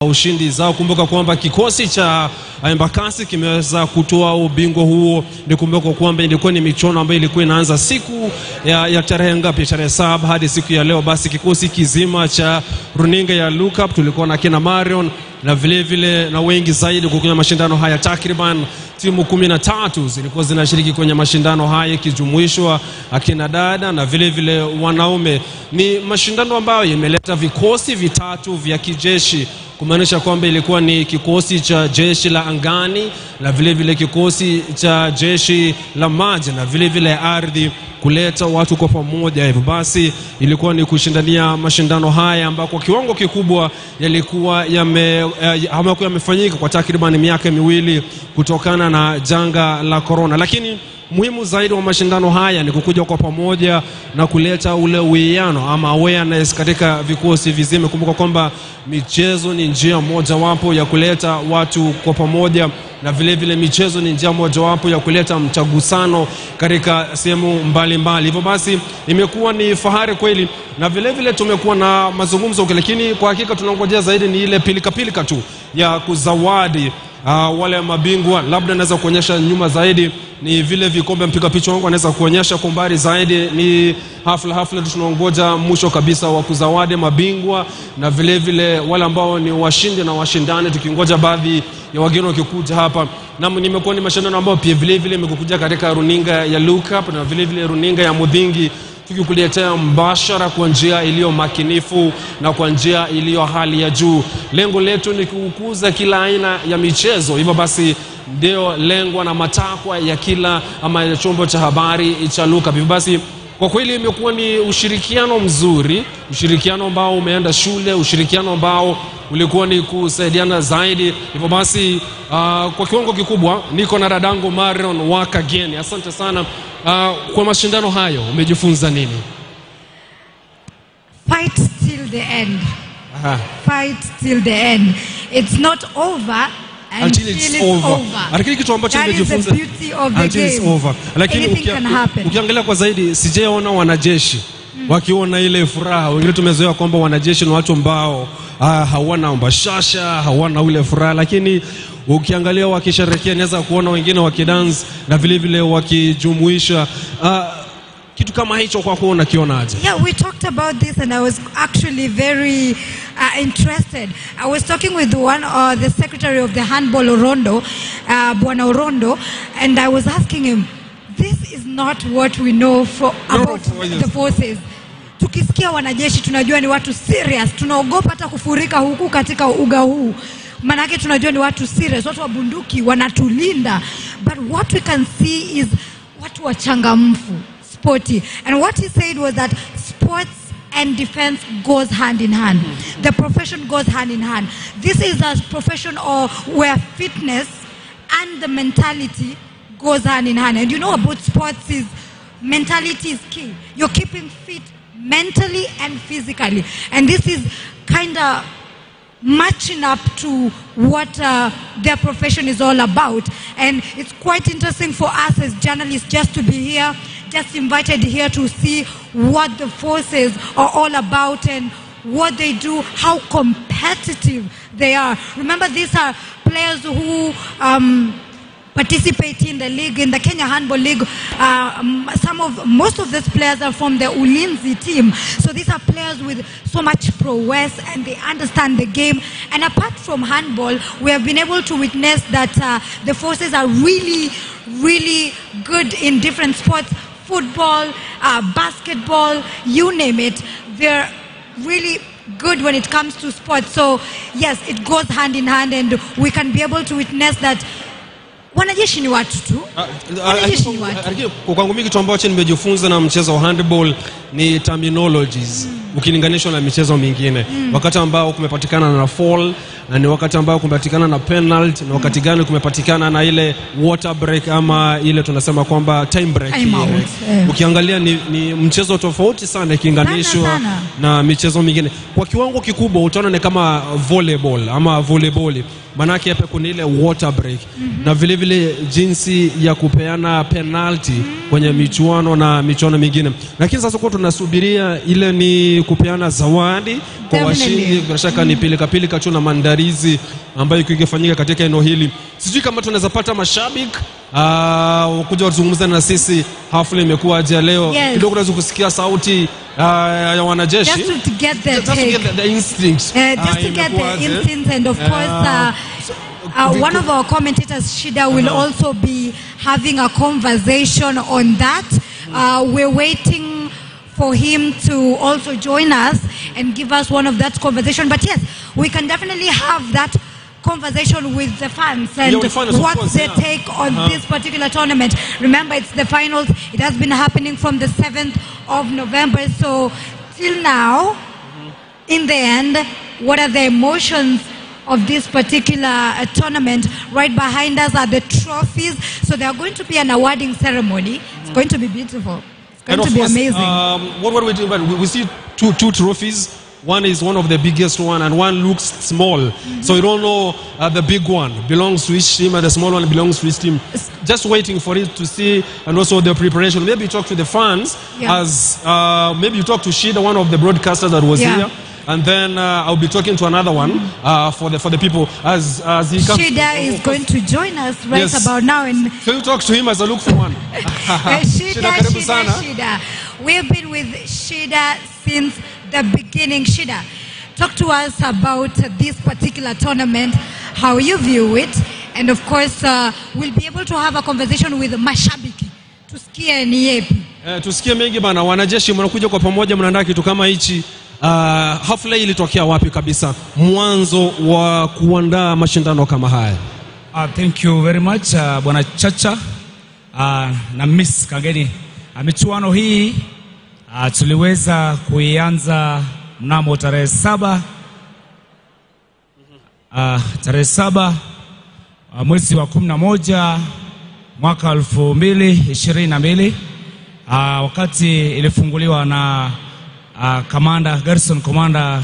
ushindi zao. Kumbuka kwamba kikosi cha Embakasi kimeweza kutoa ubingwa huo. Nikumbuka kwamba ilikuwa ni michuano ambayo ilikuwa inaanza siku ya tarehe ngapi, tarehe 7 hadi siku ya leo. Basi kikosi kizima cha runinga ya Look Up tulikuwa na kina Marion na vile vile na wengi zaidi kwenye mashindano haya. Takriban timu 13 zilikuwa zinashiriki kwenye mashindano haya, kijumuishwa akina dada na vile vile wanaume. Ni mashindano ambayo yameleta vikosi vitatu vya kijeshi, kumaanisha kwamba ilikuwa ni kikosi cha jeshi la angani na vile vile kikosi cha jeshi la maji na vile vile ardhi, kuleta watu kwa pamoja. Hivyo basi ilikuwa ni kushindania mashindano haya ambao kwa kiwango kikubwa yalikuwa yamefanyika kwa takriban miaka miwili kutokana na janga la corona. Lakini muhimu zaidi wa mashindano haya ni kukuja kwa pamoja na kuleta ule uwiano ama awareness katika vikosi vizima. Kumbuka kwamba michezo ni njia moja wapo ya kuleta watu kwa pamoja, na vile vile michezo ni njia moja wapo ya kuleta mtagusano katika sehemu mbalimbali. Hivyo basi imekuwa ni fahari kweli, na vile vile tumekuwa na mazungumzo, lakini kwa hakika tunangojea zaidi ni ile pilika tu ya kuzawadi wale mabingwa. Labda naweza kuonyesha nyuma zaidi ni vile vikombe, mpiga picha wangu anaweza kuonyesha kwa mbali zaidi. Ni hafla tunangoja mwisho kabisa wa kuzawadi mabingwa na vile vile wale ambao ni washindi na washindani, tukingoja baadhi ya wageni wakikuja hapa. Na nimekuwa ni mashindano ambao pia vile vile nimekuja katika runinga ya Look Up na vile vile runinga ya Mudhingi, tukikuletea mbashara kwa njia iliyo makinifu na kwa njia iliyo hali ya juu. Lengo letu ni kukuza kila aina ya michezo. Hivyo basi ndio lengo na matakwa ya kila ama ya chombo cha habari cha Look Up. Hivyo basi kwa kweli imekuwa ni ushirikiano mzuri, ushirikiano ambao umeenda shule, ushirikiano ambao ulikuwa ni kusaidiana zaidi. Hivyo basi kwa kiwango kikubwa niko na dadangu Marion Wakageni. Asante sana. Kwa mashindano hayo umejifunza nini? Fight till the end. Fight till the end. It's not over until it's over. Lakini kitu ambacho nimejifunza, until it's over. Lakini ukiangalia kwa zaidi, sijaona wanajeshi wakiona ile furaha. Wengine tumezoea kwamba wanajeshi ni watu ambao hawana mbashasha, hawana ile furaha, lakini ukiangalia wakisherehekea, naweza kuona wengine wakidance na vile vile wakijumuisha kitu kama hicho. Kwa kuona unakionaje? Yeah, we talked about this and I was actually very interested. I was talking with the secretary of the Handball Orondo, Bwana Orondo, and I was asking him, this is not what we know about the forces. Tukisikia wanajeshi tunajua ni watu serious, tunaogopa hata kufurika huku katika uga huu. Manake tunajua ni watu serious, watu wa bunduki wanatulinda. But what we can see is watu wachangamfu, sporty. And what he said was that sports and defense goes hand in hand. The profession goes hand in hand. This is a profession where fitness and the mentality goes hand in hand. And you know about sports is mentality is key. You're keeping fit mentally and physically. And this is kind of matching up to what their profession is all about. And it's quite interesting for us as journalists just to be here, just invited here to see what the forces are all about and what they do, how competitive they are. Remember, these are players who participate in the league, in the Kenya Handball League. Most of these players are from the Ulinzi team. So these are players with so much prowess and they understand the game. And apart from handball, we have been able to witness that the forces are really, really good in different sports. Football, basketball, you name it. They're really good when it comes to sports. So yes, it goes hand in hand, and we can be able to witness that wanajeshi ni watu tu. Kwa kwangu mimi kitu ambacho nimejifunza na mchezo wa handball ni terminologies ukilinganishwa na michezo mingine. Wakati ambao kumepatikana na foul, na ni wakati ambao kumepatikana na penalty, na wakati gani kumepatikana na ile water break ama ile tunasema kwamba time break. Ukiangalia ni mchezo tofauti sana ikilinganishwa na michezo mingine. Kwa kiwango kikubwa utaona ni kama volleyball ama volleyball. Manake hapa kuna ile water break na vile vile jinsi ya kupeana penalty kwenye michuano na michuano mingine. Lakini sasa kwa tunasubiria ile ni ni kupeana zawadi kwa washindi. Bila shaka ni pilika tu mandarizi ambayo ikifanyika katika eneo hili. Sijui kama tunaweza pata mashabiki kuja kuzungumza na sisi. Hafla imekuwa aje leo? Kidogo tunaweza kusikia sauti ya wanajeshi. Just to get the instincts. Just to get the instincts, and of course one of our commentators, Shida, will also be having a conversation on that. We're waiting for him to also join us and give us one of that conversation. But yes, we can definitely have that conversation with the fans and what's their take on this particular tournament. Remember, it's the finals. It has been happening from the 7th of November. So till now, in the end, what are the emotions of this particular tournament? Right behind us are the trophies. So there are going to be an awarding ceremony. It's going to be beautiful. It's going to be amazing. What are we doing? We see two trophies. One is one of the biggest one, and one looks small. So you don't know the big one belongs to each team, and the small one belongs to each team. Just waiting for it to see, and also the preparation. Maybe you talk to the fans, as maybe you talk to Shida, one of the broadcasters that was here. And then I'll be talking to another one for the people as he comes. Shida is going to join us right about now. And so you talk to him as I look for one. Shida. We've been with Shida since the beginning. Shida, talk to us about this particular tournament, how you view it, and of course we'll be able to have a conversation with mashabiki. Tusikie ni yepi? Tusikie mengi bana. Wanajeshi mnakuja kwa pamoja, mnaandaa kitu kama hichi. Hafla hii ilitokea wapi kabisa mwanzo wa kuandaa mashindano kama haya? Thank you very much Bwana Chacha na Miss Kageni. Michuano hii tuliweza kuianza mnamo tarehe 7 mwezi wa 11 mwaka 2022 wakati ilifunguliwa na Garrison Commander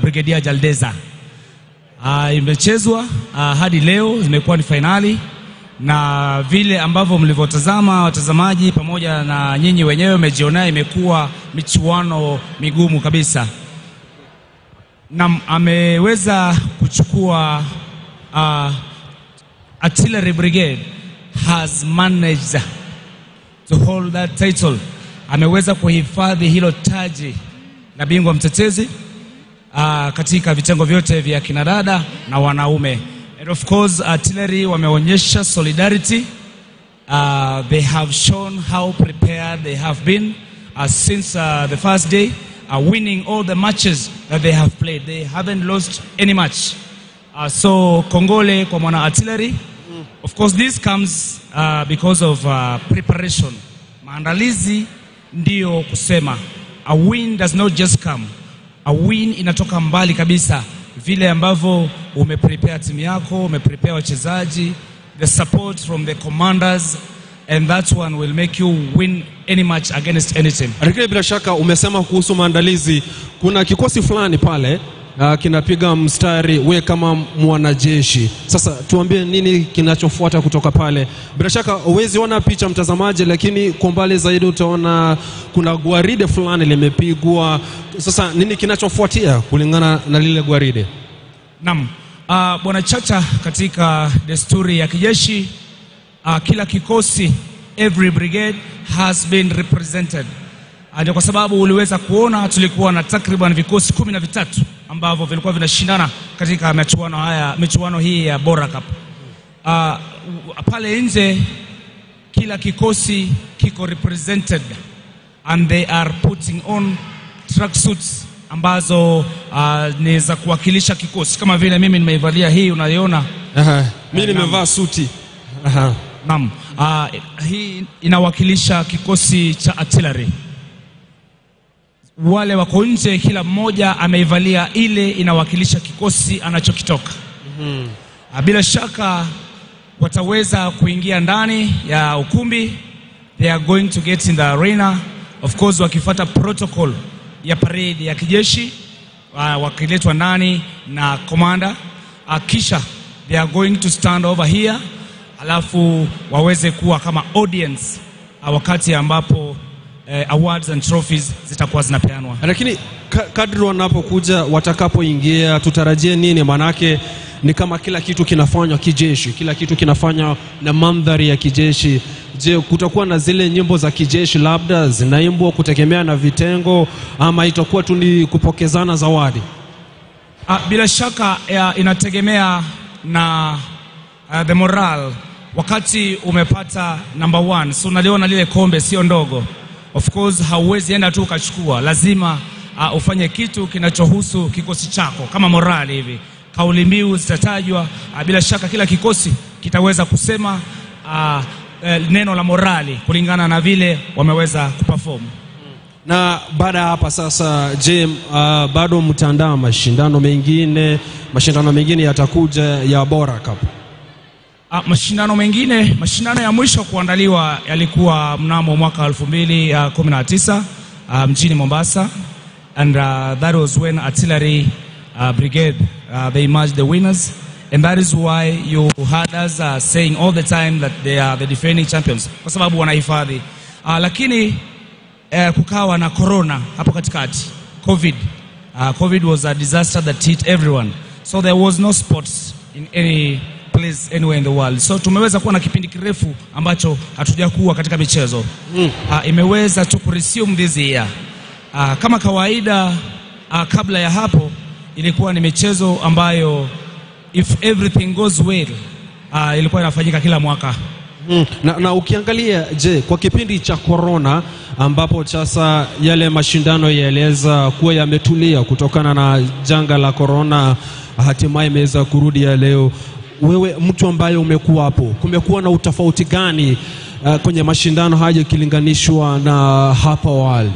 Brigadier Jaldeza. Imechezwa hadi leo, imekuwa ni finali, na vile ambavyo mlivyotazama watazamaji pamoja na nyinyi wenyewe mmejionea, imekuwa michuano migumu kabisa. Na ameweza kuchukua Artillery Brigade has managed to hold that title. Ameweza kuhifadhi hilo taji la bingwa mtetezi katika vitengo vyote vya kinadada na wanaume. And of course Artillery wameonyesha solidarity. They have shown how prepared they have been since the first day, winning all the matches that they have played. They haven't lost any match. So kongole kwa mwana Artillery. Of course this comes because of preparation. Maandalizi ndio kusema. A win does not just come. A win inatoka mbali kabisa. Vile ambavyo umeprepare timu yako, umeprepare wachezaji, the support from the commanders, and that one will make you win any match against any team. Lakini bila shaka umesema kuhusu maandalizi, kuna kikosi fulani pale kinapiga mstari, we kama mwanajeshi. Sasa tuambie nini kinachofuata kutoka pale. Bila shaka uwezi ona picha mtazamaji, lakini kwa mbali zaidi utaona kuna gwaride fulani limepigwa. Sasa nini kinachofuatia kulingana na lile gwaride? Naam, Bwana Chacha, katika desturi ya kijeshi kila kikosi, every brigade has been represented. Ndio kwa sababu uliweza kuona tulikuwa na takriban vikosi 13 ambavyo vilikuwa vinashindana katika michuano hii ya Bora Cup. Pale nje kila kikosi kiko represented, and they are putting on tracksuits ambazo ni za kuwakilisha kikosi, kama vile mimi nimeivalia hii unaiona. Mimi nimevaa suti. Naam, hii inawakilisha kikosi cha Artillery. Wale wako nje kila mmoja ameivalia ile inawakilisha kikosi anachokitoka. Bila shaka wataweza kuingia ndani ya ukumbi. They are going to get in the arena, of course wakifuata protocol ya parade ya kijeshi, wakiletwa ndani na commander. Kisha they are going to stand over here, alafu waweze kuwa kama audience wakati ambapo awards and trophies zitakuwa zinapeanwa. Lakini kadri wanapokuja watakapoingia tutarajie nini? Manake ni kama kila kitu kinafanywa kijeshi, kila kitu kinafanywa na mandhari ya kijeshi. Je, kutakuwa na zile nyimbo za kijeshi labda zinaimbwa kutegemea na vitengo, ama itakuwa tu ni kupokezana zawadi? Bila shaka inategemea na the moral. Wakati umepata number 1, so unaliona lile kombe sio ndogo. Of course hauwezi enda tu ukachukua, lazima ufanye kitu kinachohusu kikosi chako kama morali hivi. Kauli mbiu zitatajwa, bila shaka kila kikosi kitaweza kusema neno la morali kulingana na vile wameweza kuperform. Na baada hapa sasa, je, bado mtaandaa mashindano mengine? Mashindano mengine yatakuja ya Bora Cup? Mashindano ya mwisho kuandaliwa yalikuwa mnamo mwaka 2019 mjini Mombasa, and that was when Artillery Brigade they emerged the winners, and that is why you heard us saying all the time that they are the defending champions, kwa sababu wanahifadhi. Lakini kukawa na corona hapo katikati, COVID was a disaster that hit everyone, so there was no sports in any place anywhere in the world. So tumeweza kuwa na kipindi kirefu ambacho hatujakuwa katika michezo. Imeweza to resume this year. Kama kawaida, kabla ya hapo ilikuwa ni michezo ambayo if everything goes well ilikuwa inafanyika kila mwaka. Na ukiangalia, je, kwa kipindi cha corona ambapo sasa yale mashindano yaeleza kuwa yametulia kutokana na janga la corona, hatimaye imeweza kurudi ya leo, wewe mtu ambaye umekuwa hapo, kumekuwa na utofauti gani kwenye mashindano haya ikilinganishwa na hapa awali?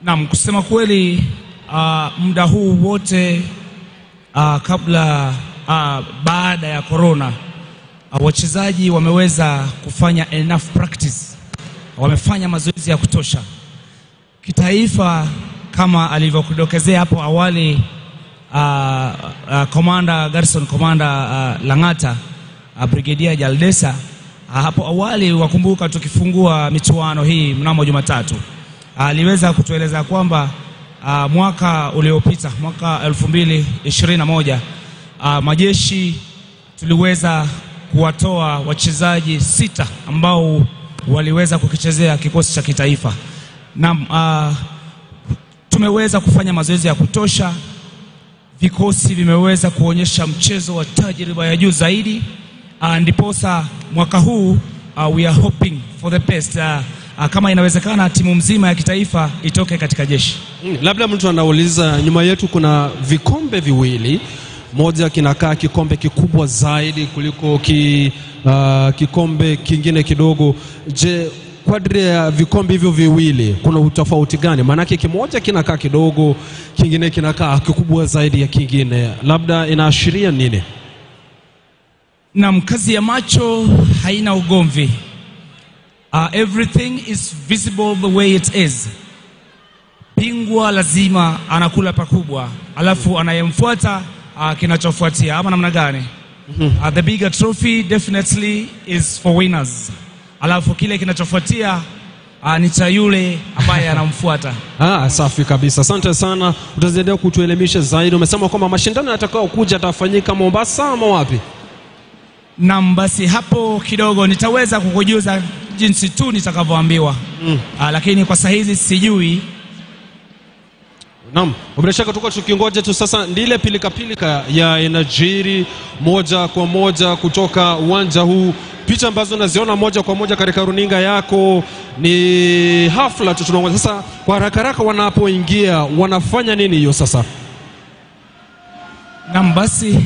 Naam, kusema kweli, muda huu wote kabla baada ya corona wachezaji wameweza kufanya enough practice, wamefanya mazoezi ya kutosha. Kitaifa kama alivyokudokezea hapo awali Garrison Commander Langata, Brigadier Jaldesa, hapo awali wakumbuka tukifungua michuano hii mnamo Jumatatu, aliweza kutueleza kwamba mwaka uliopita, mwaka 2021, majeshi tuliweza kuwatoa wachezaji 6 ambao waliweza kukichezea kikosi cha kitaifa. Na tumeweza kufanya mazoezi ya kutosha, vikosi vimeweza kuonyesha mchezo wa tajriba ya juu zaidi, ndiposa mwaka huu we are hoping for the best. Kama inawezekana timu mzima ya kitaifa itoke katika jeshi. Labda mtu anauliza, nyuma yetu kuna vikombe viwili, moja kinakaa kikombe kikubwa zaidi kuliko kikombe kingine kidogo. Je, kadri ya vikombe hivyo viwili kuna utofauti gani? Maanake kimoja kinakaa kidogo, kingine kinakaa kikubwa zaidi ya kingine, labda inaashiria nini? Na kazi ya macho haina ugomvi. Everything is visible the way it is. Bingwa lazima anakula pakubwa, alafu anayemfuata kinachofuatia, ama namna gani? The bigger trophy definitely is for winners, alafu kile kinachofuatia ni cha yule ambaye anamfuata. Safi kabisa. Asante sana. Utaendelea kutuelimisha zaidi. Umesema kwamba mashindano yatakao kuja yatafanyika Mombasa ama wapi? Naam, basi hapo kidogo nitaweza kukujuza jinsi tu nitakavyoambiwa. Lakini kwa sasa hizi sijui. Naam, bila shaka tuko tukingoja tu sasa ndile pilika ya inajiri moja kwa moja kutoka uwanja huu. Picha ambazo naziona moja kwa moja katika runinga yako ni hafla tu tunangoja. Sasa kwa haraka wanapoingia wanafanya nini hiyo sasa? Naam, basi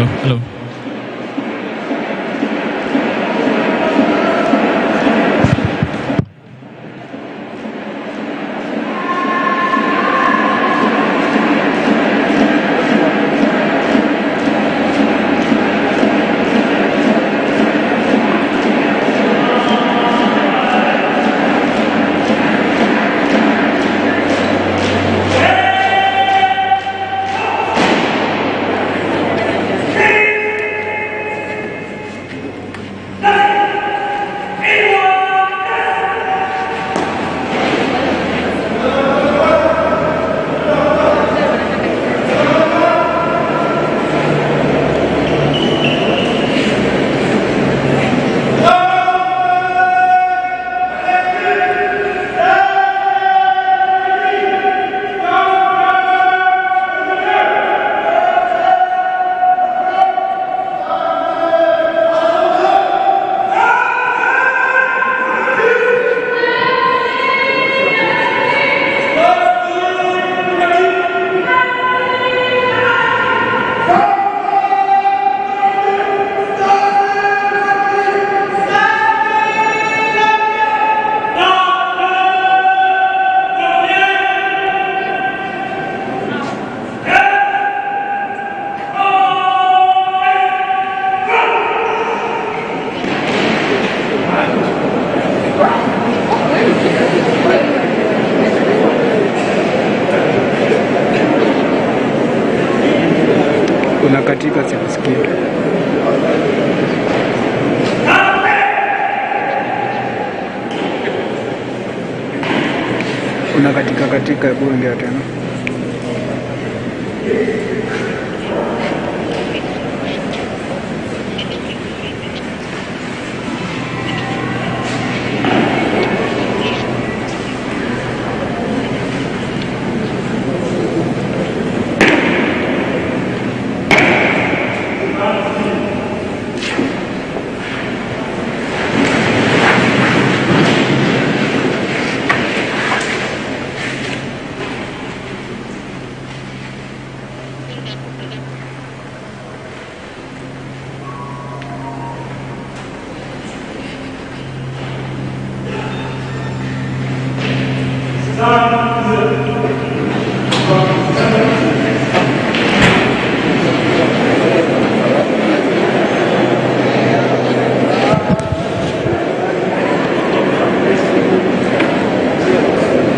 Hello. Unakatika sikusikia. Unakatika katika, hebu ongea tena.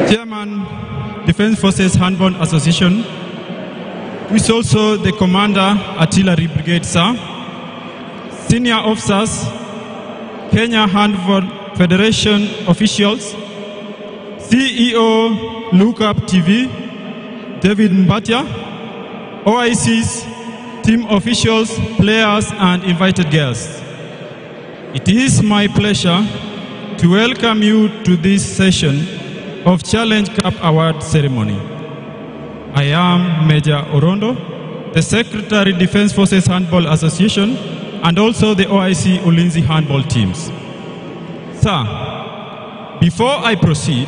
Chairman, Defense Forces Handball Association, who is also the Commander, Artillery Brigade, sir. Senior officers, Kenya Handball Federation officials, CEO, Lookup TV, David Mbatia, OICs, team officials, players, and invited guests. It is my pleasure to welcome you to this session of Challenge Cup Award ceremony. I am Major Orondo, the Secretary Defense Forces Handball Association, and also the OIC Ulinzi handball teams. Sir, before I proceed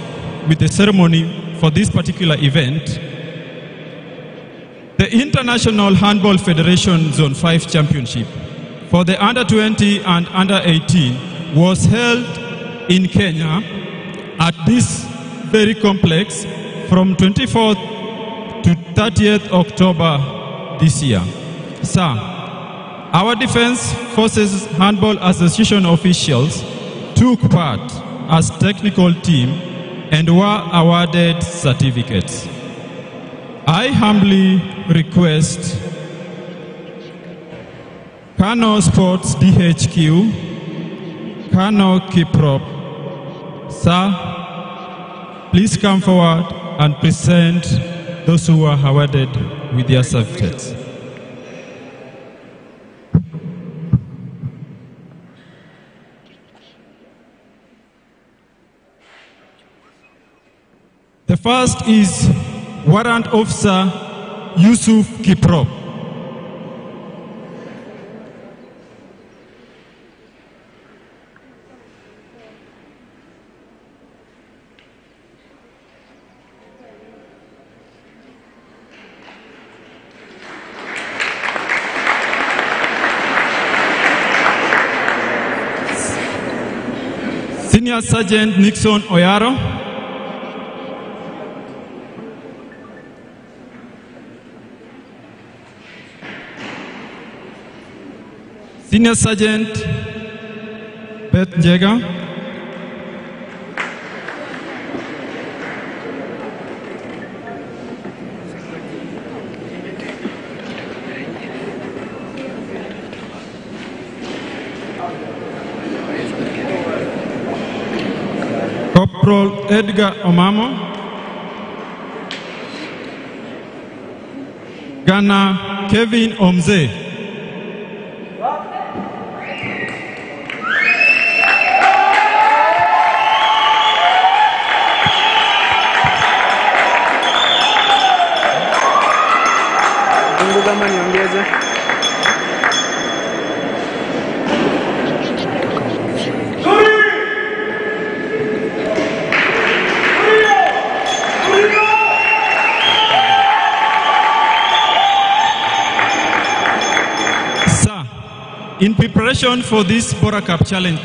with the ceremony for this particular event, the International Handball Federation Zone 5 Championship for the Under-20 and Under-18 was held in Kenya at this very complex from 24th to 30th October this year. Sir, our Defense Forces Handball Association officials took part as technical team and were awarded certificates. I humbly request Kano Sports DHQ, Kano Kiprop, sir, please come forward and present those who are awarded with their certificates. The first is Warrant Officer Yusuf Kiprop. Senior Sergeant Nixon Oyaro. Senior Sergeant Beth Njega. Corporal Edgar Omamo. Ghana Kevin Omze. Kama niongeze. Sir, in preparation for this Bora Cup challenge,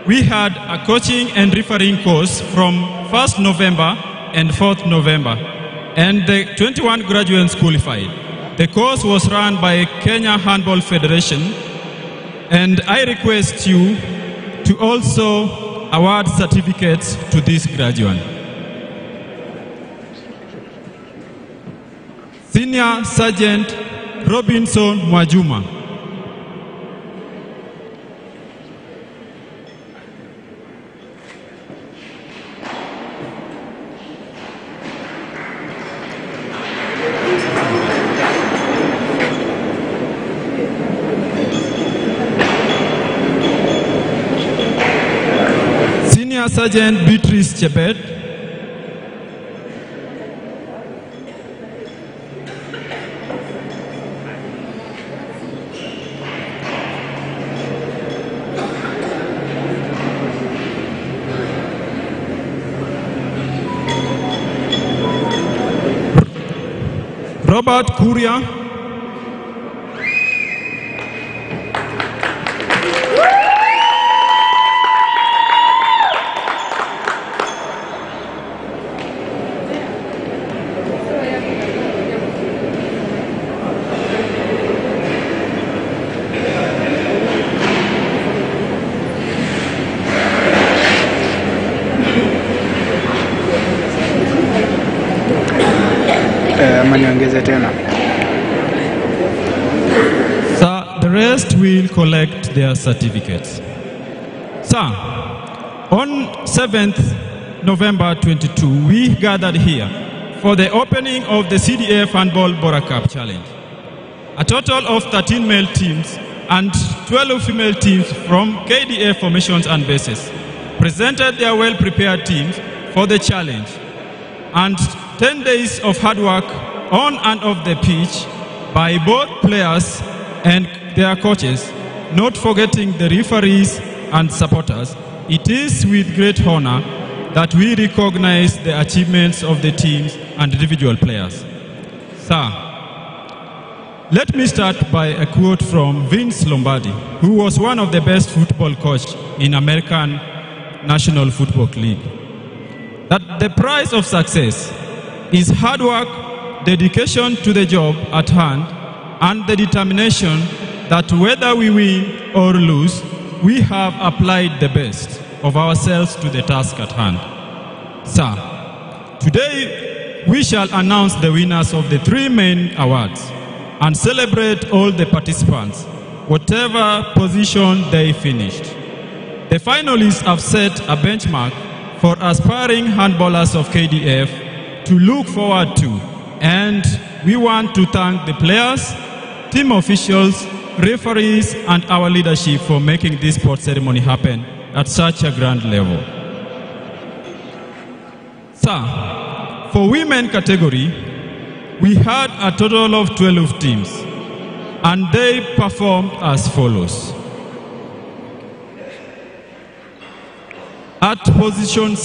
we had a coaching and refereeing course from 1st November and 4th November, and the 21 graduates qualified. The course was run by Kenya Handball Federation, and I request you to also award certificates to this graduate. Senior Sergeant Robinson Mwajuma. Senior Sergeant Beatrice Chebet. Robert Kuria. Niongeze tena. Sir, the rest will collect their certificates. Sir, on 7th November 22, we gathered here for the opening of the CDF Handball Bora Cup Challenge. A total of 13 male teams and 12 female teams from KDF formations and bases presented their well-prepared teams for the challenge. And 10 days of hard work on and off the pitch by both players and their coaches, not forgetting the referees and supporters. It is with great honor that we recognize the achievements of the teams and individual players. Sir, let me start by a quote from Vince Lombardi, who was one of the best football coaches in American National Football League. That the price of success is hard work, dedication to the job at hand, and the determination that whether we win or lose, we have applied the best of ourselves to the task at hand. Sir, today we shall announce the winners of the 3 main awards and celebrate all the participants, whatever position they finished. The finalists have set a benchmark for aspiring handballers of KDF to look forward to, and we want to thank the players, team officials, referees, and our leadership for making this sport ceremony happen at such a grand level. Sir, for women category, we had a total of 12 teams, and they performed as follows. At position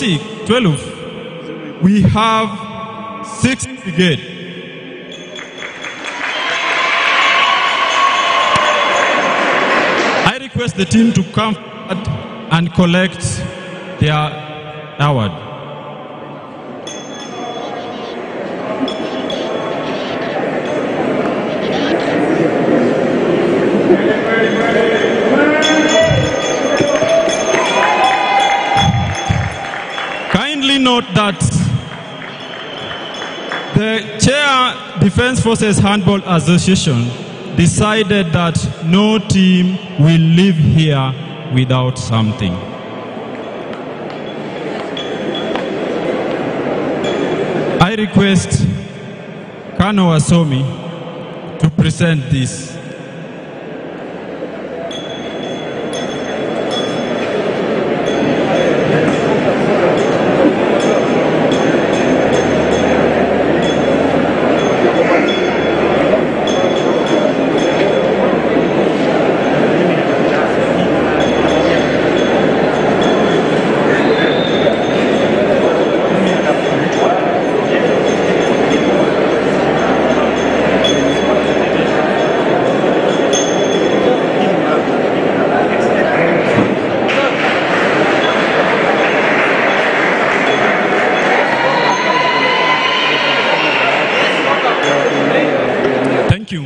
12, we have 6 brigade. I request the team to come forward and collect their award. Kindly note that the Chair Defense Forces Handball Association decided that no team will leave here without something. I request Kano Wasomi to present this. Thank you.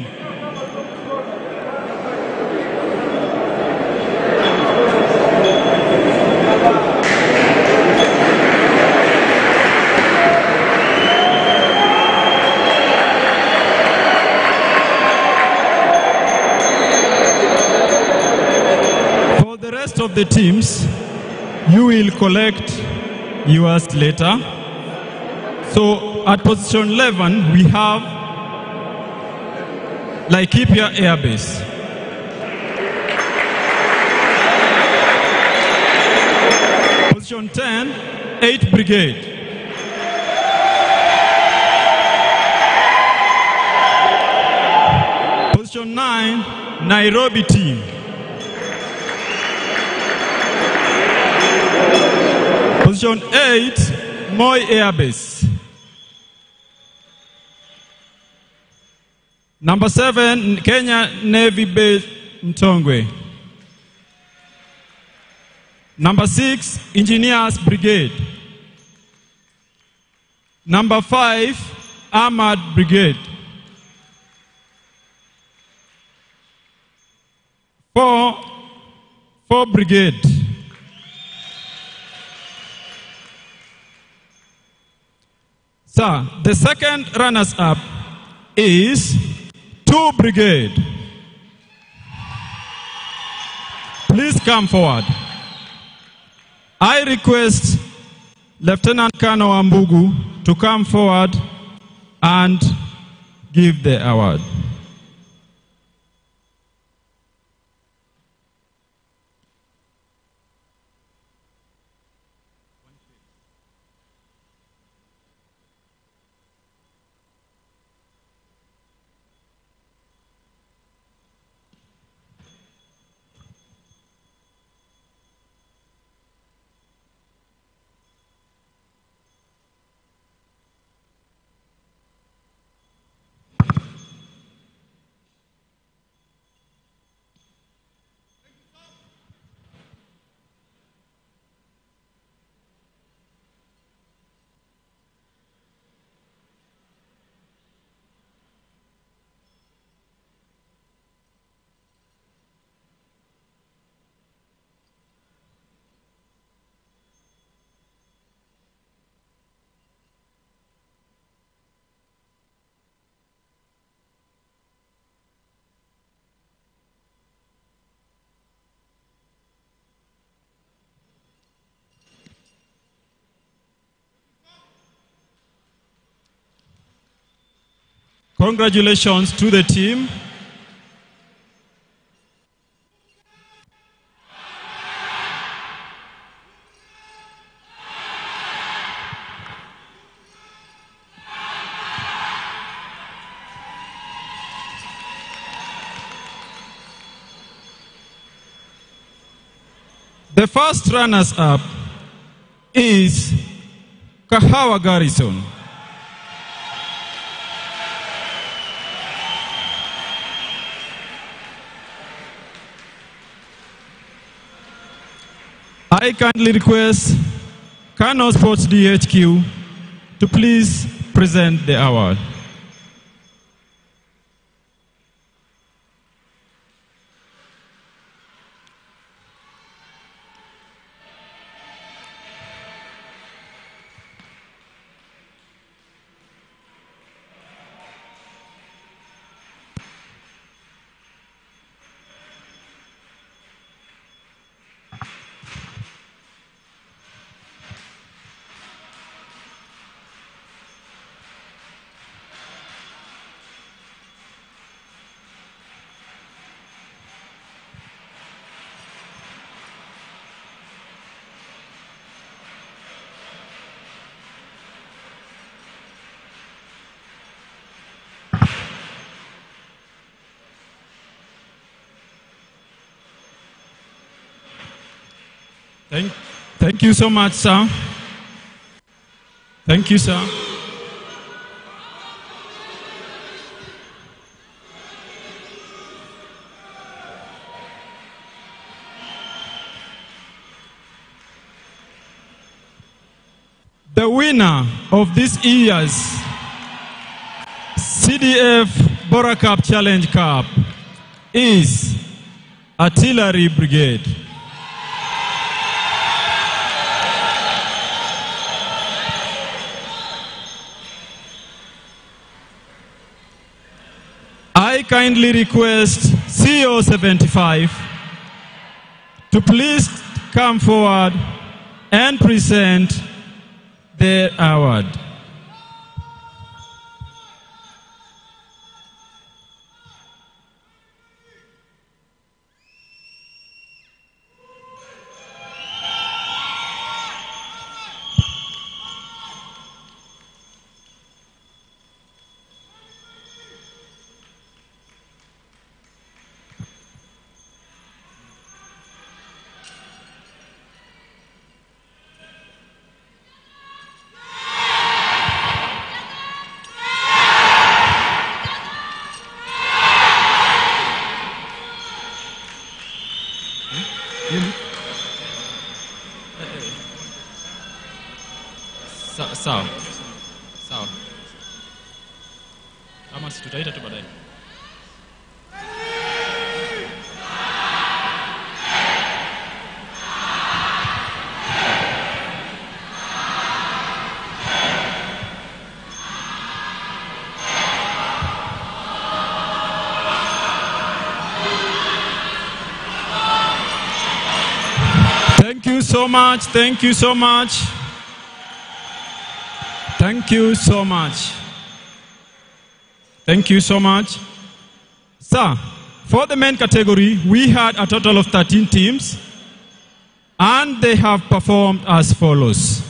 For the rest of the teams, you will collect yours later. So at position 11, we have Laikipia Air Base. Position 10, 8th Brigade. Position 9, Nairobi team. Position 8, Moi Air Base. Number 7, Kenya Navy Base Mtongwe. Number 6, Engineers Brigade. Number 5, Armored Brigade. 4 Brigade. Sir, the second runners-up is 2 Brigade. Please come forward. I request Lieutenant Kano Ambugu to come forward and give the award. Congratulations to the team. The first runners-up is Kahawa Garrison. I I kindly request Kano Sports DHQ to please present the award. Thank you so much, sir. Thank you, sir. The winner of this year's CDF Bora Cup Challenge Cup is Artillery Brigade. I kindly request CO75 to please come forward and present their award. Sawa. Sawa. Ama si tutaita tu baadaye. Thank you so much. Thank you so much. Thank you so much. Thank you so much. Sir, for the men category, we had a total of 13 teams, and they have performed as follows.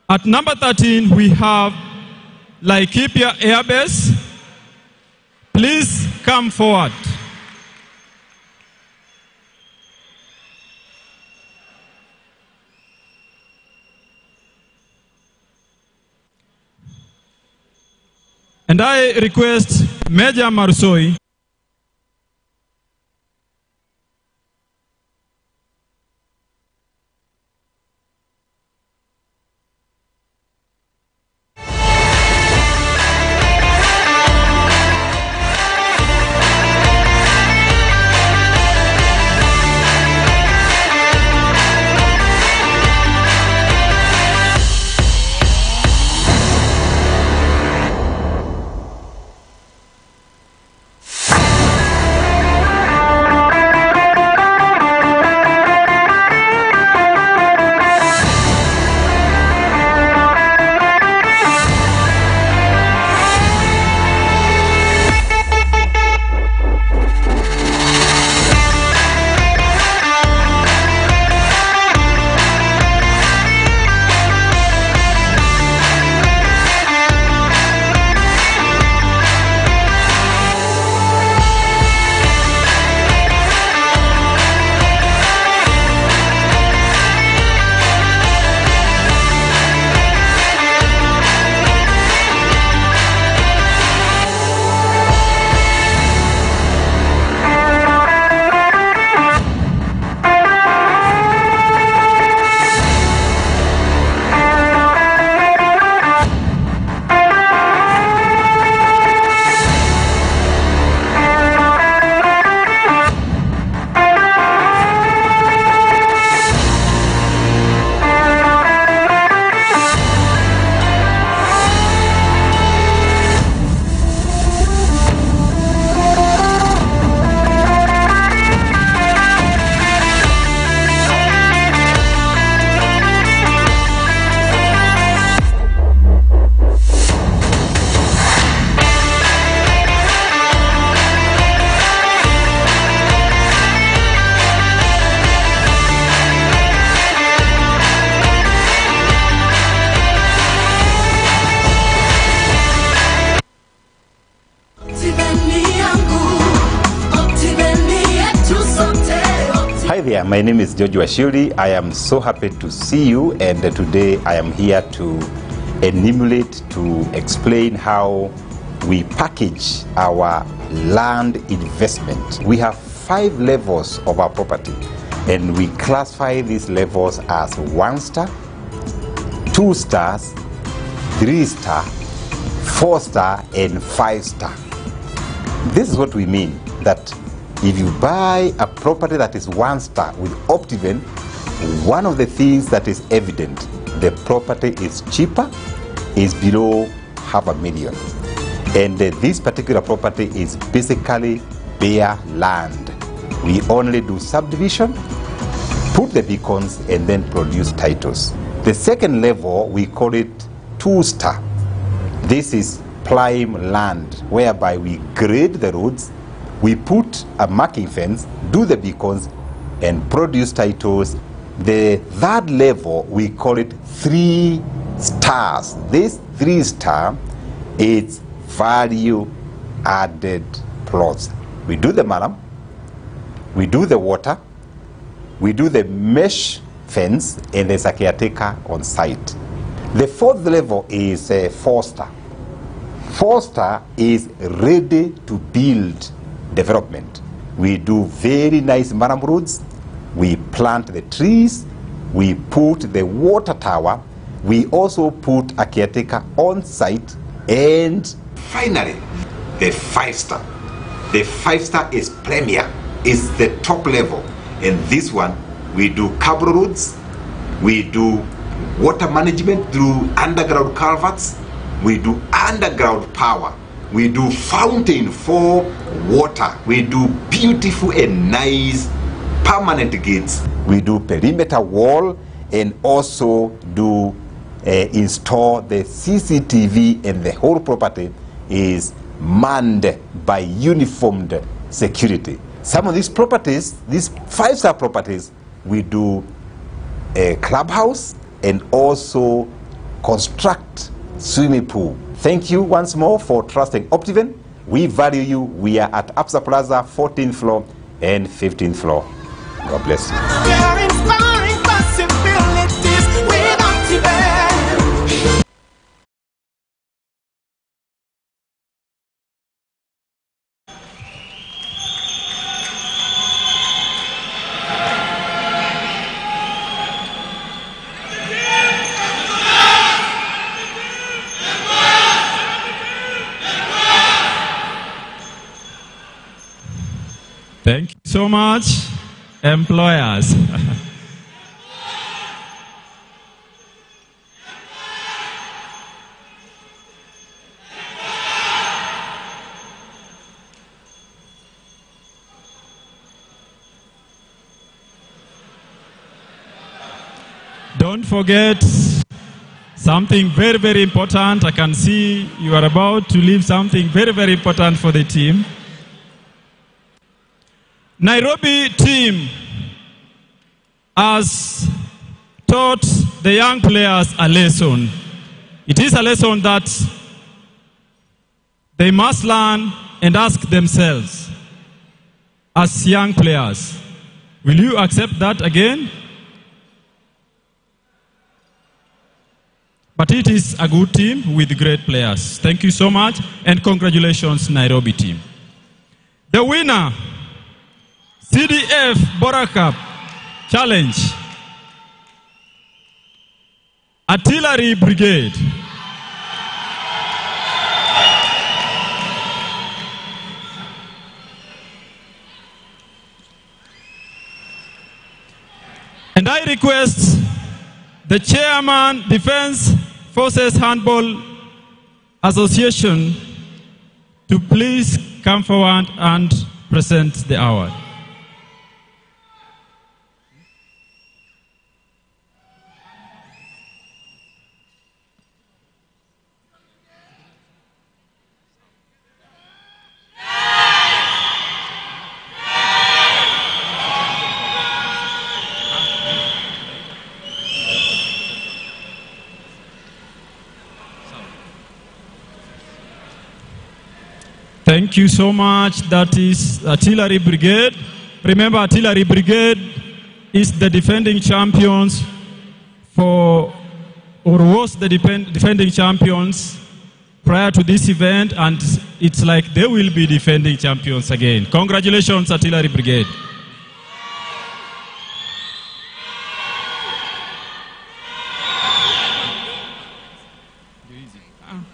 At number 13, we have Laikipia Air Base. Please come forward. And I request Major Marsoi Yeah, my name is George Washiri. I am so happy to see you, and today I am here to enumerate, to explain how we package our land investment. We have 5 levels of our property, and we classify these levels as 1 star, 2 stars, 3 star, 4 star, and 5 star. This is what we mean, that if you buy a property that is 1 star with Optiven, one of the things that is evident, the property is cheaper, is below $500,000. And this particular property is basically bare land. We only do subdivision, put the beacons, and then produce titles. The second level, we call it 2 star. This is prime land, whereby we grade the roads, we put a marking fence, do the beacons, and produce titles. The third level, we call it 3 stars. This 3 star is value added plots. We do the malam, we do the water, we do the mesh fence, and there's a caretaker on site. The fourth level is 4 star. 4 star is ready to build development. We do very nice maram roads, we plant the trees, we put the water tower, we also put a caretaker on site, and finally the 5 star. The 5 star is premier, is the top level, and this one we do cable roads, we do water management through underground culverts, we do underground power, we do fountain for water, we do beautiful and nice permanent gates, we do perimeter wall, and also do install the CCTV, and the whole property is manned by uniformed security. Some of these properties, these 5-star properties, we do a clubhouse and also construct swimming pool. Thank you once more for trusting Optiven. We value you. We are at Absa Plaza, 14th floor and 15th floor. God bless you. We are inspiring possibilities with Optiven. Thank you so much, employers. Don't forget something very, very important. I can see you are about to leave something very, very important for the team. Nairobi team has taught the young players a lesson. It is a lesson that they must learn and ask themselves as young players. Will you accept that again? But it is a good team with great players. Thank you so much, and congratulations, Nairobi team. The winner, CDF Bora Cup Challenge, Artillery Brigade. And I request the chairman, Defense Forces Handball Association, to please come forward and present the award. Thank you so much. That is Artillery Brigade. Remember, Artillery Brigade is the defending champions or was the defending champions prior to this event, and it's like they will be defending champions again. Congratulations, Artillery Brigade.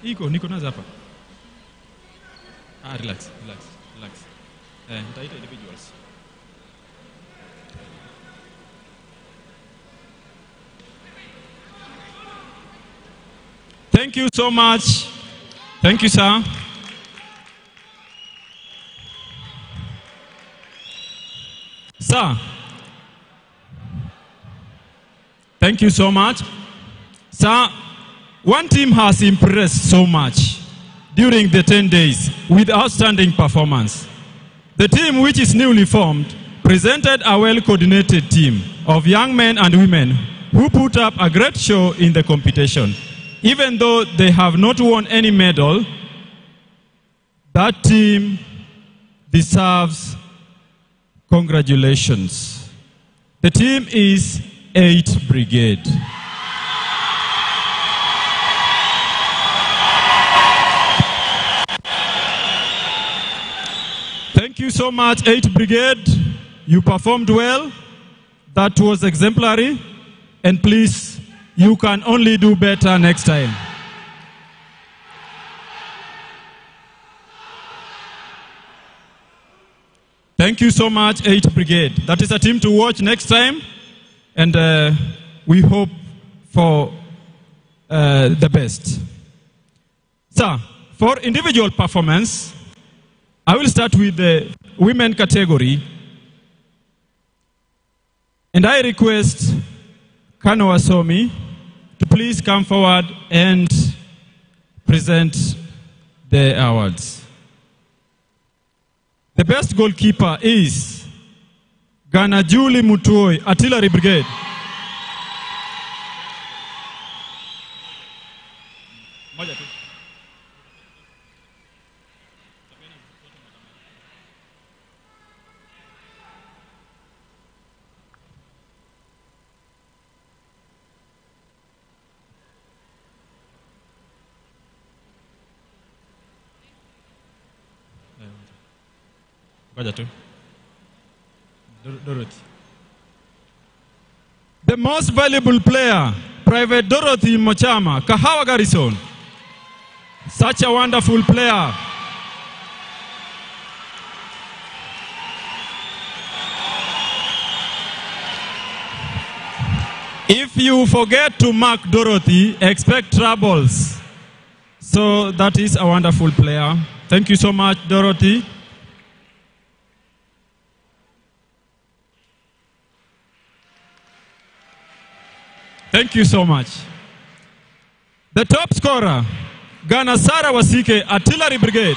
Niko nazo hapa. Relax. Nitaita individuals. Thank you so much. Thank you, sir. Sir, thank you so much. Sir, one team has impressed so much during the 10 days with outstanding performance. The team, which is newly formed, presented a well-coordinated team of young men and women who put up a great show in the competition. Even though they have not won any medal, that team deserves congratulations. The team is 8 Brigade. Thank you so much, 8 Brigade. You performed well. That was exemplary. And please, you can only do better next time. Thank you so much, 8 Brigade. That is a team to watch next time. And we hope for the best. So, for individual performance, I will start with the women category. And I request Kano Asomi to please come forward and present the awards. The best goalkeeper is Ghana Julie Mutuoi, Artillery Brigade. Dorothy. The most valuable player, Private Dorothy Mochama, Kahawa Garrison. Such a wonderful player. If you forget to mark Dorothy, expect troubles. So that is a wonderful player. Thank you so much, Dorothy. Thank you so much. The top scorer, Ghana Sarah Wasike, Artillery Brigade.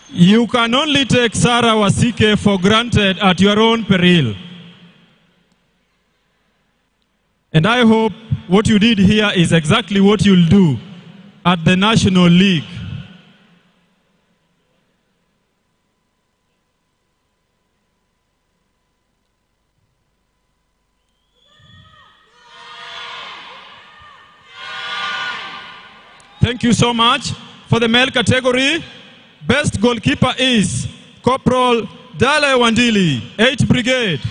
You can only take Sarah Wasike for granted at your own peril. And I hope what you did here is exactly what you'll do at the National League. Thank you so much. For the male category, best goalkeeper is Corporal Dale Wandili, 8th Brigade.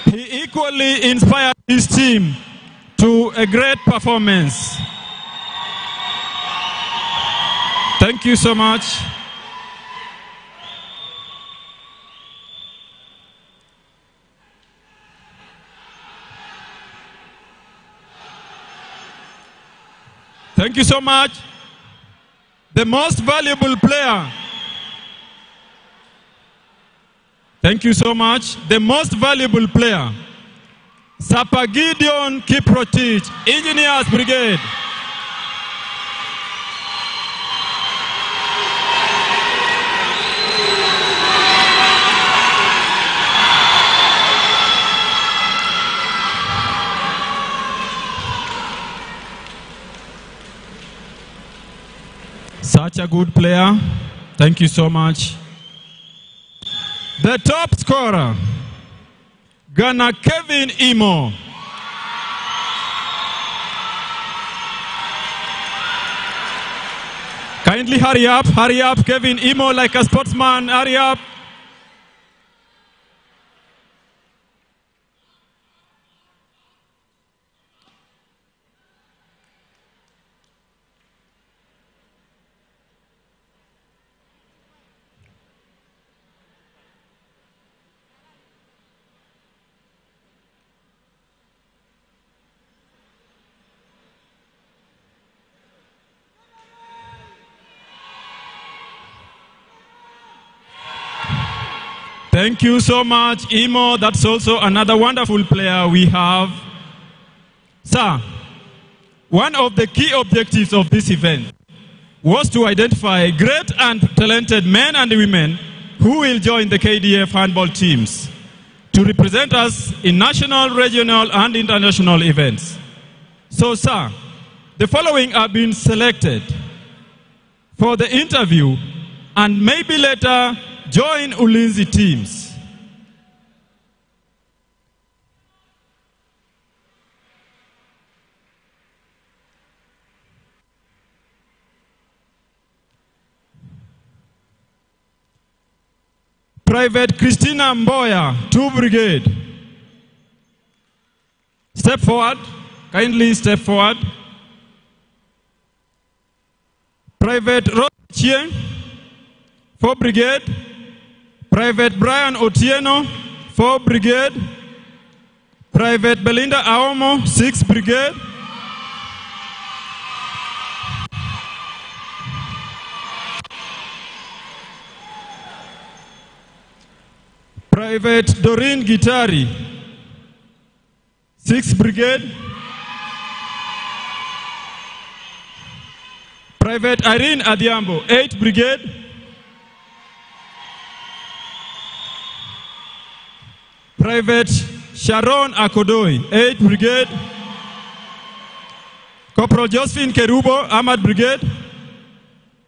He equally inspired his team to a great performance. Thank you so much. Thank you so much. The most valuable player. Thank you so much. The most valuable player. Sapa Gideon Kiprotich, Engineers Brigade. Such a good player. Thank you so much. The top scorer, Ghana Kevin Imo. Kindly hurry up, Kevin Imo, like a sportsman, hurry up. Thank you so much, Imo. That's also another wonderful player we have. Sir, one of the key objectives of this event was to identify great and talented men and women who will join the KDF handball teams to represent us in national, regional, and international events. So, sir, the following have been selected for the interview and maybe later join Ulinzi teams. Private Christina Mboya, 2 Brigade. Step forward. Kindly step forward. Private Rose Chieng, 4 Brigade. Private Brian Otieno, 4 Brigade. Private Belinda Aomo, 6 Brigade. Private Doreen Gitari, 6 Brigade. Private Irene Adiambo, 8 Brigade. Private Sharon Akodoi, 8 Brigade. Corporal Josephine Kerubo, Ahmad Brigade.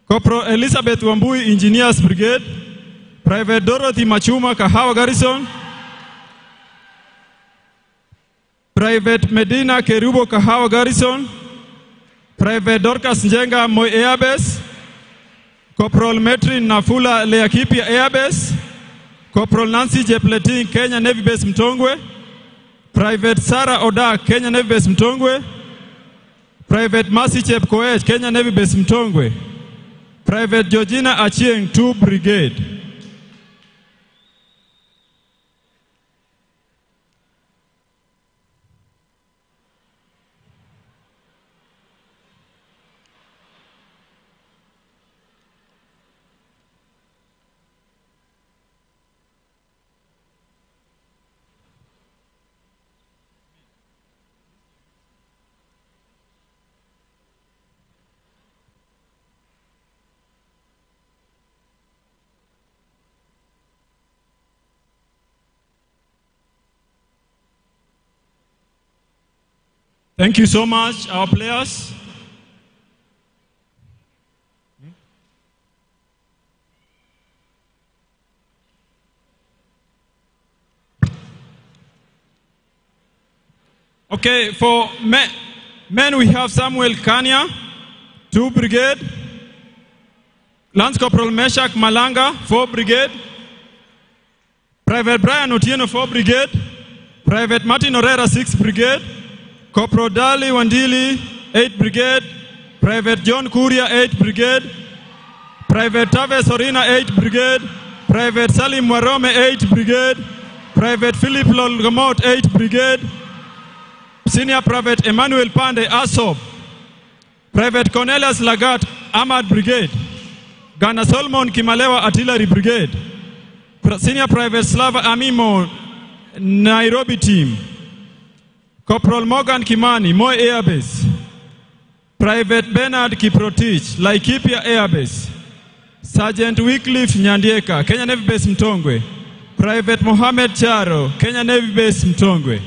Corporal Elizabeth Wambui, Engineers Brigade. Private Dorothy Machuma, Kahawa Garrison. Private Medina Kerubo, Kahawa Garrison. Private Dorcas Njenga, Moi Air Base. Corporal Metrin Nafula, Leakipia Air Base. Corporal Nancy Jepleting, Kenya Navy Base Mtongwe. Private Sarah Oda, Kenya Navy Base Mtongwe. Private Mercy Chepkoech, Kenya Navy Base Mtongwe. Private Georgina Achieng, 2 Brigade. Thank you so much, our players. Okay, for men we have Samuel Kanya, 2 Brigade. Lance Corporal Meshak Malanga, 4 Brigade. Private Brian Otieno, 4 Brigade. Private Martin Orera, 6 Brigade. Corporal Dali Wandili, 8 Brigade. Private John Kuria, 8 Brigade. Private Taves Orina, 8 Brigade. Private Salim Warome, 8 Brigade. Private Philip Lolgamot, 8 Brigade. Senior Private Emmanuel Pande, ASOB. Private Cornelius Lagat, Ahmad Brigade. Ghana Solomon Kimalewa, Artillery Brigade. Senior Private Slava Amimo, Nairobi Team. Corporal Morgan Kimani, Moi Air Base. Private Bernard Kiprotich, Laikipia Air Base. Sergeant Wycliffe Nyandieka, Kenya Navy Base Mtongwe. Private Mohamed Charo, Kenya Navy Base Mtongwe.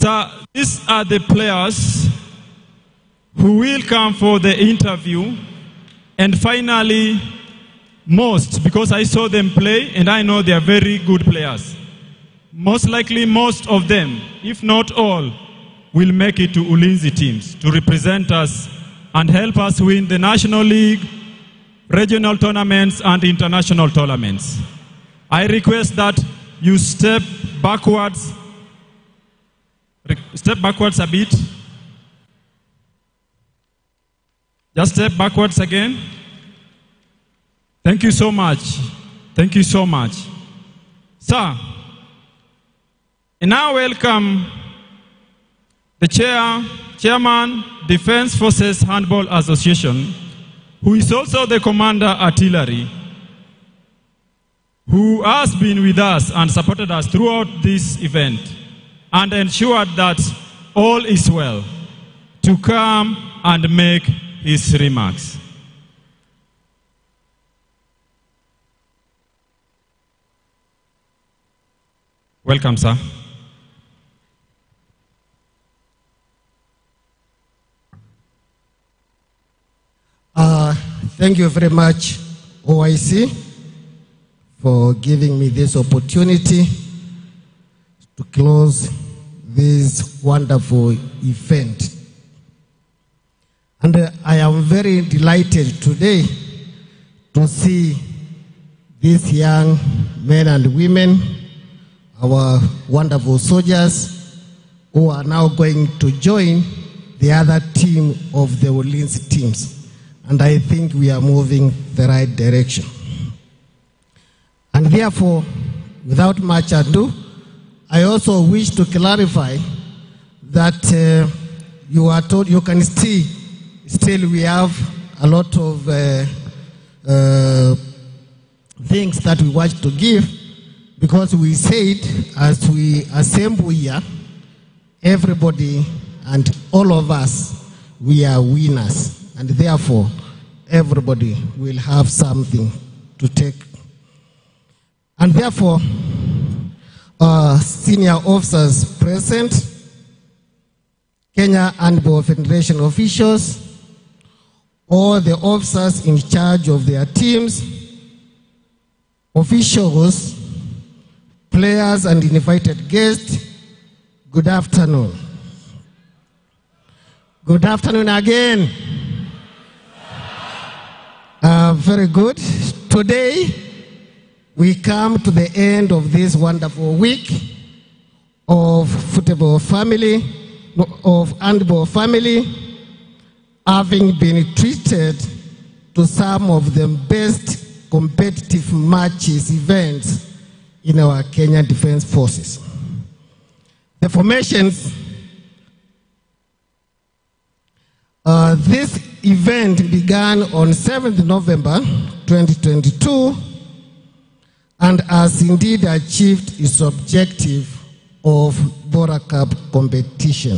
So these are the players who will come for the interview. And finally, most, because I saw them play and I know they are very good players. Most likely, most of them, if not all, will make it to Ulinzi teams to represent us and help us win the National League, regional tournaments, and international tournaments. I request that you step backwards a bit. Just step backwards again. Thank you so much. Thank you so much. Sir, and now welcome the chairman, Defense Forces Handball Association, who is also the commander artillery, who has been with us and supported us throughout this event and ensured that all is well, to come and make his remarks. Welcome, sir. Thank you very much, OIC, for giving me this opportunity to close this wonderful event. And I am very delighted today to see these young men and women, our wonderful soldiers, who are now going to join the other team of the Ulinzi teams. And I think we are moving the right direction. And therefore, without much ado, I also wish to clarify that you are told you can see still we have a lot of things that we want to give, because we said as we assemble here, everybody and all of us, we are winners. And therefore, everybody will have something to take. And therefore, senior officers present, Kenya Handball Federation officials, all the officers in charge of their teams, officials, players, and invited guests, good afternoon. Good afternoon again. Very good. Today, we come to the end of this wonderful week of football family, of handball family, having been treated to some of the best competitive matches, events in our Kenyan Defense Forces. The formations, this event began on 7th November 2022 and has indeed achieved its objective of Bora Cup competition.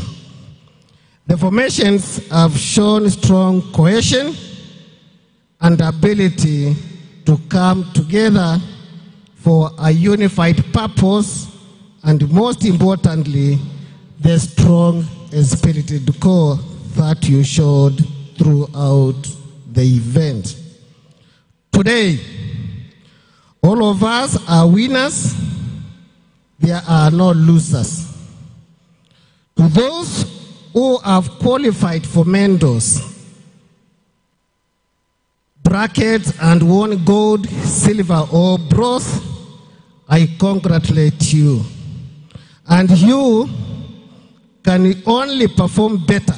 The formations have shown strong cohesion and ability to come together for a unified purpose, and most importantly, the strong spirited core that you showed throughout the event. Today, all of us are winners. There are no losers. To those who have qualified for medals, brackets, and won gold, silver, or bronze, I congratulate you. And you can only perform better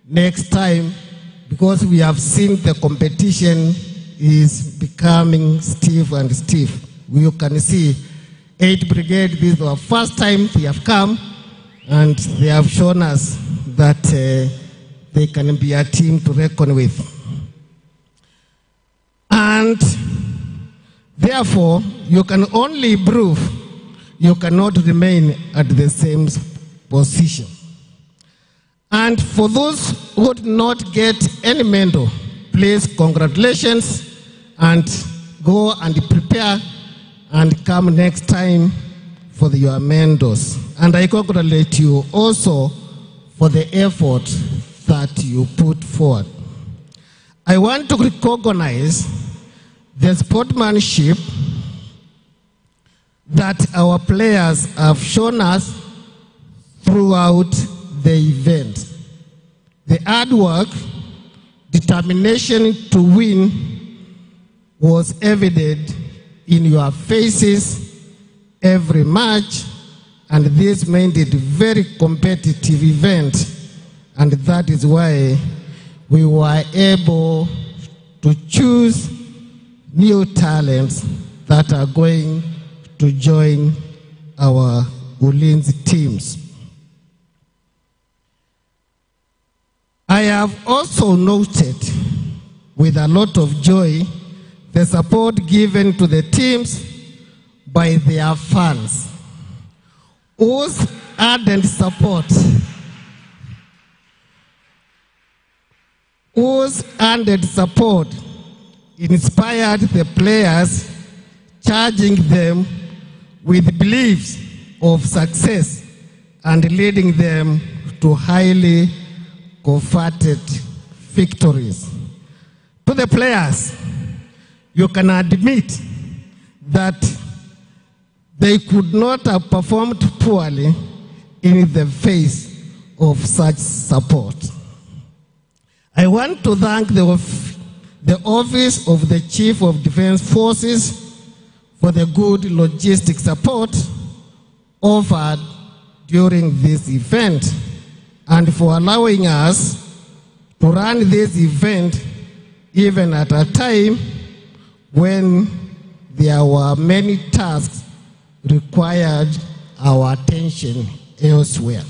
next time, because we have seen the competition is becoming stiff and stiff. You can see 8th Brigade, this is our first time they have come, and they have shown us that they can be a team to reckon with. And therefore, you can only improve. You cannot remain at the same position. And for those who did not get any medal, please congratulations, and go and prepare and come next time for your medals. and I congratulate you also for the effort that you put forward. I want to recognize the sportsmanship that our players have shown us throughout the event. The hard work, determination to win was evident in your faces every match, and this made it a very competitive event, and that is why we were able to choose new talents that are going to join our Ulinzi teams. I have also noted with a lot of joy the support given to the teams by their fans, whose ardent support inspired the players, charging them with beliefs of success and leading them to highly coveted victories. To the players, you can admit that they could not have performed poorly in the face of such support. I want to thank the Office of the Chief of Defense Forces for the good logistic support offered during this event and for allowing us to run this event even at a time when there were many tasks required our attention elsewhere.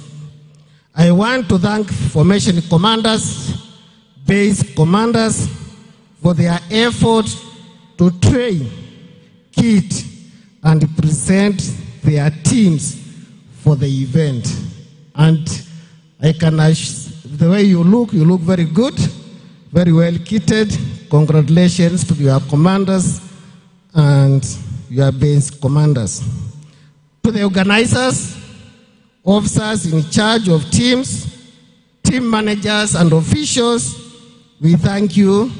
I want to thank formation commanders, base commanders for their effort to train, kit, and present their teams for the event. And I can the way you look very good, very well kitted. Congratulations to your commanders and your base commanders. To the organizers, officers in charge of teams, team managers and officials, we thank you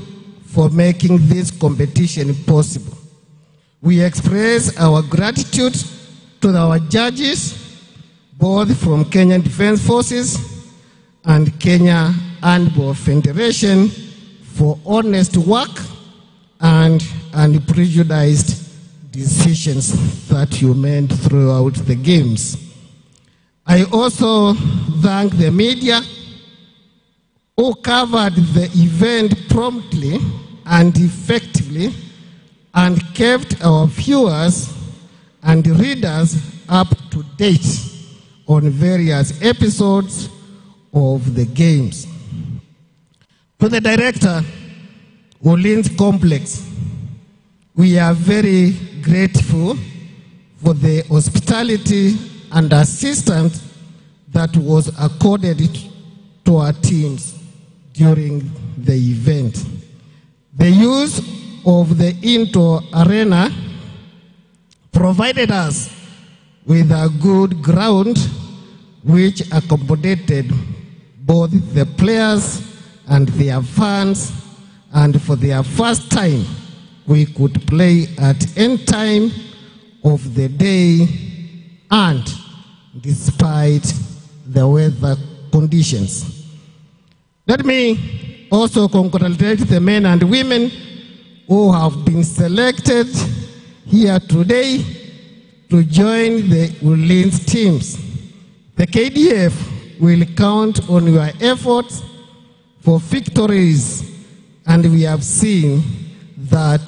for making this competition possible. We express our gratitude to our judges, both from Kenyan Defense Forces and Kenya Handball Federation, for honest work and unprejudiced decisions that you made throughout the games. I also thank the media who covered the event promptly and effectively and kept our viewers and readers up to date on various episodes of the games. To the director, Ulinzi Complex, we are very grateful for the hospitality and assistance that was accorded to our teams during the event. The use of the indoor arena provided us with a good ground which accommodated both the players and their fans, and for their first time we could play at any time of the day and despite the weather conditions. Let me also congratulate the men and women who have been selected here today to join the Ulinzi teams. The KDF will count on your efforts for victories, and we have seen that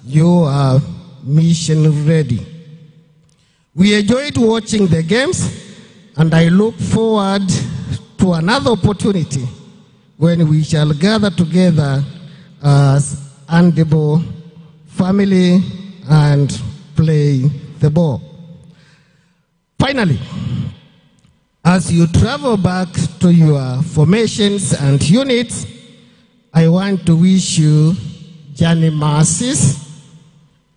you are mission ready. We enjoyed watching the games, and I look forward to another opportunity when we shall gather together as Handball family and play the ball. Finally, as you travel back to your formations and units, I want to wish you journey mercies,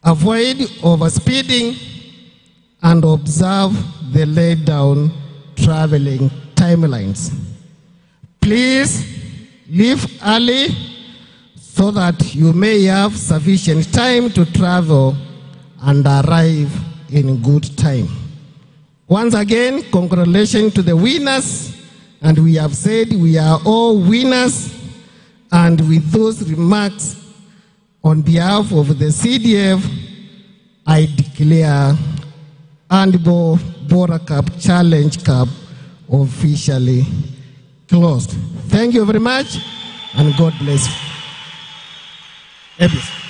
avoid overspeeding, and observe the laid down traveling timelines. Please leave early so that you may have sufficient time to travel and arrive in good time. Once again, congratulations to the winners, and we have said we are all winners. And with those remarks, on behalf of the CDF, I declare Handball Bora Cup Challenge Cup officially closed. Thank you very much, and God bless you. Ebis.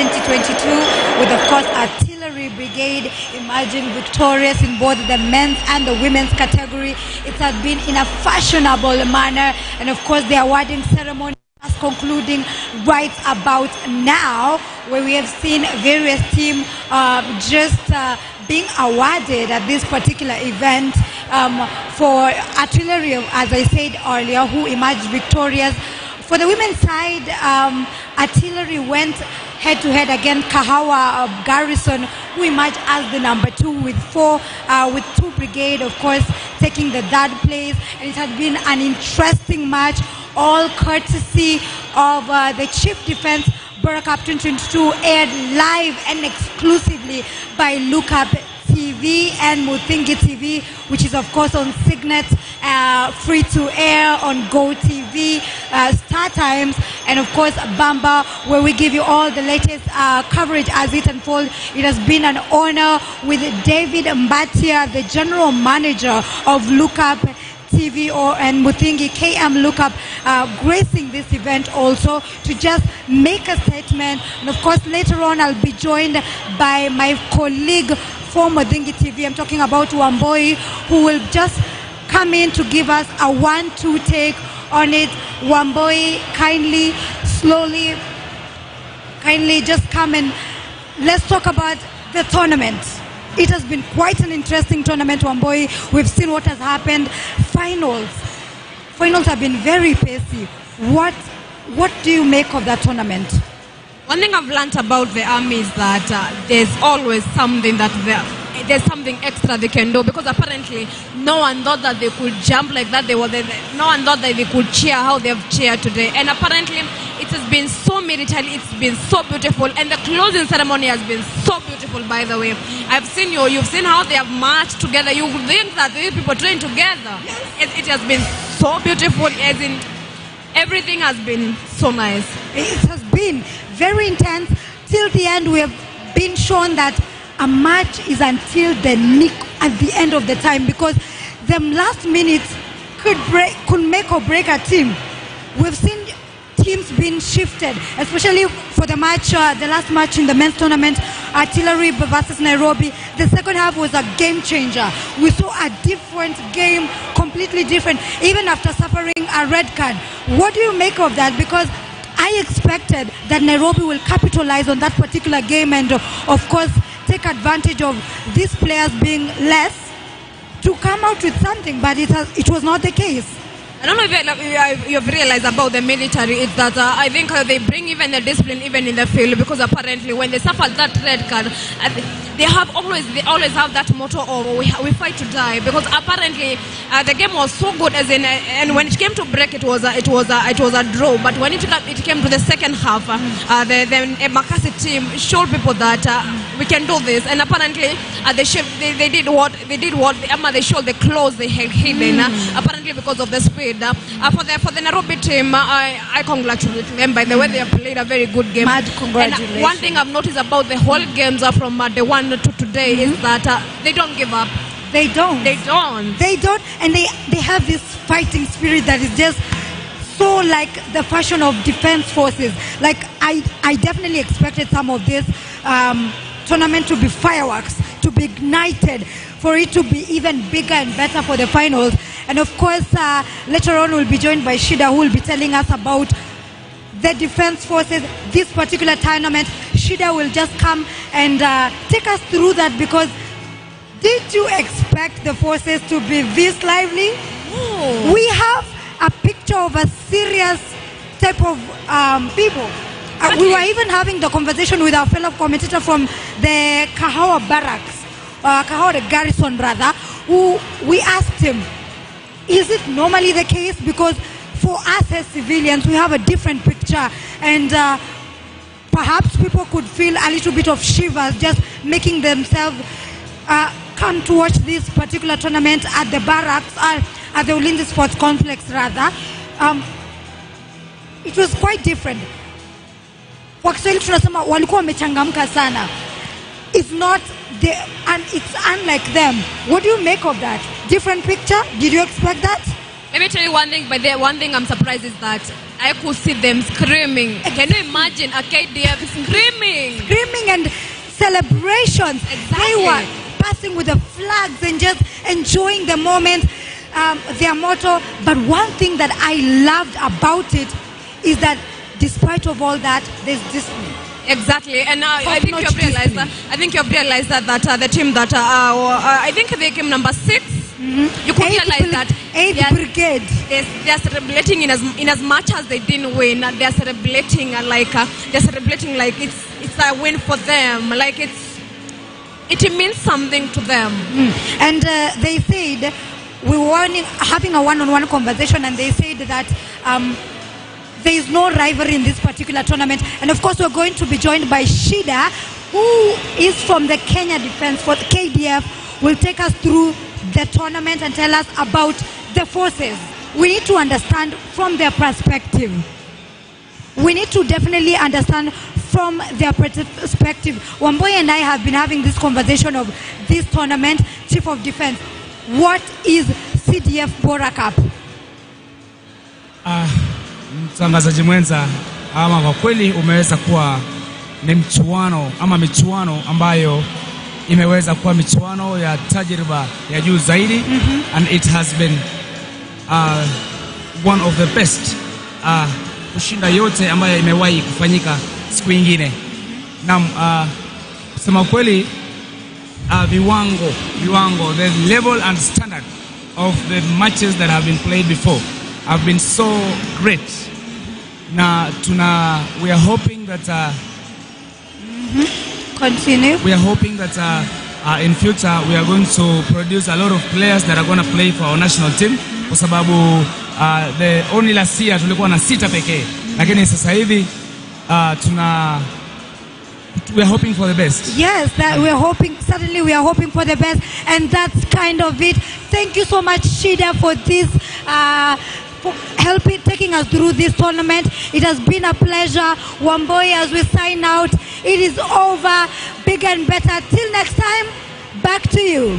2022 with, of course, Artillery Brigade emerging victorious in both the men's and the women's category. It has been in a fashionable manner, and of course the awarding ceremony is concluding right about now, where we have seen various teams being awarded at this particular event. For Artillery, as I said earlier, who emerged victorious. For the women's side, Artillery went head-to-head against Kahawa Garrison, who emerged as the number 2 with 2 brigade, of course, taking the 3rd place. And it has been an interesting match, all courtesy of the Chief Defense Bora Cup 2022, aired live and exclusively by Lookup TV and Muthingi TV, which is of course on Signet, free to air on Go TV, Star Times, and of course Bamba, where we give you all the latest coverage as it unfolds. It has been an honor with David Mbatia, the general manager of Lookup TV and Muthingi KM Lookup, gracing this event also to just make a statement. And of course later on I'll be joined by my colleague from Muthingi TV. I'm talking about Wamboi, who will just come in to give us a 1-2 take on it. Wamboi, kindly just come and let's talk about the tournament. It has been quite an interesting tournament, Wamboi. We've seen what has happened. Finals have been very pacey. What do you make of that tournament? One thing I've learned about the army is that there's always something there's something extra they can do, because apparently no one thought that they could jump like that. No one thought that they could cheer how they've cheered today, and apparently it has been so military, it's been so beautiful, and the closing ceremony has been so beautiful, by the way. You've seen how they have marched together. You would think that these people train together. Yes. It has been so beautiful, as in everything has been so nice. It has been very intense. Till the end, we have been shown that a match is until the nick at the end of the time, because the last minutes could make or break a team. We've seen teams being shifted, especially for the last match in the men's tournament, Artillery versus Nairobi. The second half was a game changer. We saw a different game, completely different, even after suffering a red card. What do you make of that? Because I expected that Nairobi will capitalize on that particular game and, of course, take advantage of these players being less to come out with something, but it was not the case. I don't know if you've realized about the military, is that I think they bring even the discipline even in the field, because apparently when they suffered that red card, they always have that motto of we fight to die, because apparently the game was so good, as in, and when it came to break it was a draw, but when it came to the second half, the Makasi team showed people that we can do this, and apparently they showed the claws they had hidden, apparently because of the speed. For the Nairobi team, I congratulate them. By the way, they have played a very good game. Mad congratulations. And one thing I've noticed about the whole games from the 1 to today is that they don't give up. They don't. And they have this fighting spirit that is just so like the fashion of defense forces. Like I definitely expected some of this tournament to be fireworks, to be ignited, for it to be even bigger and better for the finals. And of course, later on we'll be joined by Shida, who will be telling us about the defense forces, this particular tournament. Shida will just come and take us through that, because did you expect the forces to be this lively? Oh. We have a picture of a serious type of people. We were even having the conversation with our fellow commentator from the Kahawa barracks, Kahawa garrison rather, who we asked him, is it normally the case? Because for us as civilians, we have a different picture, and perhaps people could feel a little bit of shivers just making themselves come to watch this particular tournament at the barracks, at the Ulinzi Sports Complex rather. It was quite different. Kwa Kiswahili tunasema walikuwa wamechangamka sana. It's not and it's unlike them. What do you make of that? Different picture? Did you expect that? Let me tell you one thing, but the one thing I'm surprised is that I could see them screaming. Can you imagine a KDF screaming? Screaming and celebrations. Exactly. They were passing with the flags and just enjoying the moment, their motto. But one thing that I loved about it is that despite of all that, there's discipline. Exactly, and I think you have realized that. I think you have realized that the team that I think they came number 6. Mm-hmm. You could realize that 8th brigade. They are celebrating in as much as they didn't win. They are celebrating like it's a win for them. Like it means something to them. And they said we were having a one-on-one conversation, and they said that. There is no rivalry in this particular tournament. And of course, we're going to be joined by Shida, who is from the Kenya Defense for KDF, will take us through the tournament and tell us about the forces. We need to understand from their perspective. We need to definitely understand from their perspective. Wamboy and I have been having this conversation of this tournament, Chief of Defense. What is CDF Bora Cup? Mtangazaji mwenza, ama kwa kweli umeweza kuwa ni mchuano ama michuano ambayo imeweza kuwa michuano ya tajriba ya juu zaidi. And it has been one of the best kushinda yote ambayo imewahi kufanyika siku nyingine. Na kusema kweli viwango, the level and standard of the matches that have been played before have been so great. We are hoping that continue. We are hoping that in future we are going to produce a lot of players that are going to play for our national team. Kwa sababu the only last year tulikuwa na 6 pekee, lakini sasa hivi we are hoping for the best. Yes, certainly we are hoping for the best, and that's kind of it. Thank you so much, Shida, for this, for taking us through this tournament. It has been a pleasure. Wamboy, as we sign out, it is over. Bigger and better. Till next time, back to you.